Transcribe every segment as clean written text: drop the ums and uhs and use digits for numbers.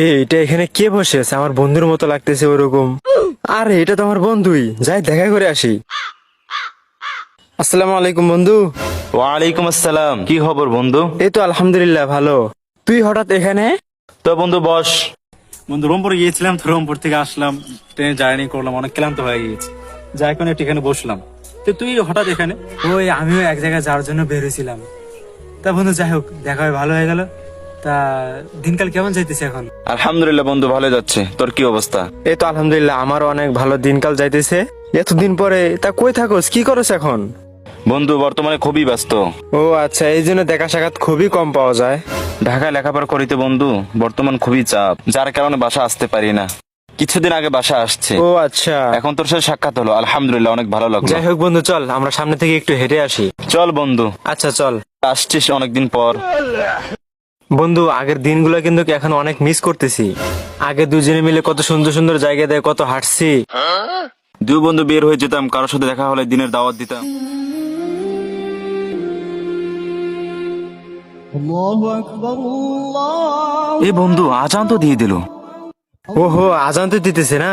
এটা এখানে কে বসে আছে? আমার বন্ধুর মতো লাগতেছে ওরকম। আরে এটা তো আমার বন্ধুই, যাই দেখা করে আসি। আসসালামু আলাইকুম বন্ধু। ওয়ালাইকুম আসসালাম। কি খবর বন্ধু? এই তো আলহামদুলিল্লাহ ভালো। তুই হঠাৎ এখানে? তো বন্ধু বস। বন্ধু রংপুরে গিয়েছিলাম, তো রংপুর থেকে আসলাম, ট্রেনে জার্নি করলাম, অনেক ক্লান্ত হয়ে গিয়েছি, যাই এখন একটু এখানে বসলাম। তো তুই হঠাৎ এখানে? ওই আমিও এক জায়গায় যাওয়ার জন্য বের হয়েছিলাম। তা বন্ধু যাই হোক, দেখা হয়ে ভালো হয়ে গেল। তা দিনকাল কেমন যাইতেছে এখন? আলহামদুলিল্লাহ বন্ধু, ভালো যাচ্ছে। তোর কি অবস্থা? এই তো আলহামদুলিল্লাহ, আমারও অনেক ভালো দিনকাল যাইতেছে। এতদিন পরে তা কই থাকোস, কি করছ এখন? বন্ধু বর্তমানে খুবই ব্যস্ত। ও আচ্ছা, এই জন্য দেখা সাক্ষাৎ খুবই কম পাওয়া যায়। ঢাকায় লেখাপড়া করিতে বন্ধু, বর্তমান খুবই চাপ, যার কারণে বাসা আসতে পারি না। কিছুদিন আগে বাসা আসছে, ও আচ্ছা। এখন তোর সাথে সাক্ষাৎ হলো, আলহামদুলিল্লাহ অনেক ভালো লাগলো। যাই হোক বন্ধু, চল আমরা সামনে থেকে একটু হেঁটে আসি। চল বন্ধু। আচ্ছা চল। আসছিস অনেকদিন পর। বন্ধু আগের দিনগুলো কিন্তু এখন অনেক মিস করতেছি। আগে দুজনে মিলে কত সুন্দর সুন্দর জায়গা দেয়, কত হাঁটছি। দুই বন্ধু বের হয়ে যেতাম, কারোর সাথে দেখা হলে দিনের দাওয়াত দিতাম। এ বন্ধু আজান তো দিয়ে দিল। ওহো, আজান তো দিতেছে না?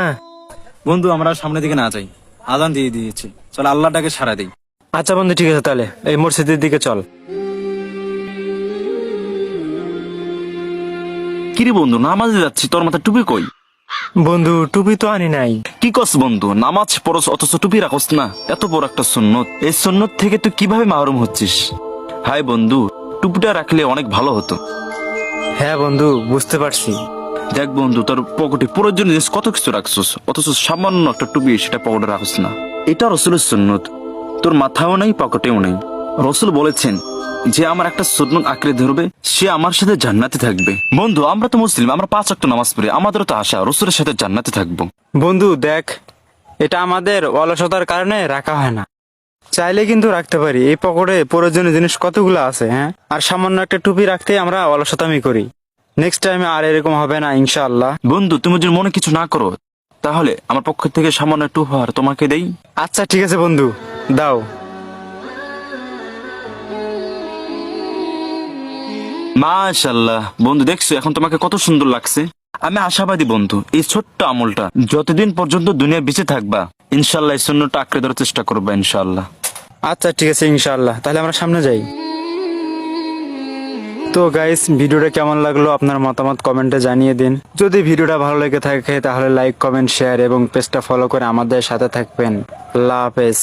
বন্ধু আমরা সামনের দিকে না যাই, আজান দিয়ে দিয়েছি, চল আল্লাহটাকে সারা দিই। আচ্ছা বন্ধু ঠিক আছে, তাহলে এই মসজিদের দিকে চল। কিরে বন্ধু, নামাজে যাচ্ছি, তোর মাথা টুপি কই? বন্ধু টুপি তো আনি নাই। কি কস বন্ধু, নামাজ পড়স অথচ টুপি রাখস না? এত বড় একটা সুন্নত, এই সুন্নত থেকে তুই কিভাবে মাহরুম হচ্ছিস? হাই বন্ধু, টুপিটা রাখলে অনেক ভালো হতো। হ্যাঁ বন্ধু, বুঝতে পারছি। দেখ বন্ধু, তোর পকেটে প্রয়োজনীয় জিনিস কত কিছু রাখছস, অথচ সামান্য একটা টুপি সেটা পকেটে রাখস না। এটা রসুলের সুন্নত, তোর মাথাও নেই পকেটেও নেই। রসুল বলেছেন যে আমার একটা সুন্নত আঁকড়ে ধরবে, সে আমার সাথে জান্নাতে থাকবে। বন্ধু আমরা তো মুসলিম, আমরা 5 ওয়াক্ত নামাজ পড়ি, আমাদেরও তো আশা রসুলের সাথে জান্নাতে থাকবো। বন্ধু দেখ, এটা আমাদের অলসতার কারণে রাখা হয় না। চাইলে কিন্তু রাখতে পারি। এই পকেটে প্রয়োজনীয় জিনিস কতগুলো আছে, হ্যাঁ? আর সামান্য একটা টুপি রাখতে আমরা অলসতামি করি। নেক্সট টাইমে আর এরকম হবে না ইনশাআল্লাহ। বন্ধু তুমি যদি মনে কিছু না করো, তাহলে আমার পক্ষ থেকে সামান্য একটু উপহার তোমাকে দেই। আচ্ছা ঠিক আছে বন্ধু, দাও। মাশাআল্লাহ বন্ধু, দেখছো এখন তোমাকে কত সুন্দর লাগছে। আমি আশাবাদী বন্ধু, এই ছোট্ট আমলটা যতদিন পর্যন্ত দুনিয়া বেঁচে থাকবা, ইনশাল্লাহ এই সুন্নতটা আঁকড়ে ধরার চেষ্টা করবা ইনশাল্লাহ। আচ্ছা ঠিক আছে ইনশাআল্লাহ, তাহলে আমরা সামনে যাই। তো গাইস, ভিডিওটা কেমন লাগলো আপনার মতামত কমেন্টে জানিয়ে দিন। যদি ভিডিওটা ভালো লেগে থাকে তাহলে লাইক কমেন্ট শেয়ার এবং পেজটা ফলো করে আমাদের সাথে থাকবেন। আল্লাহ হাফেজ।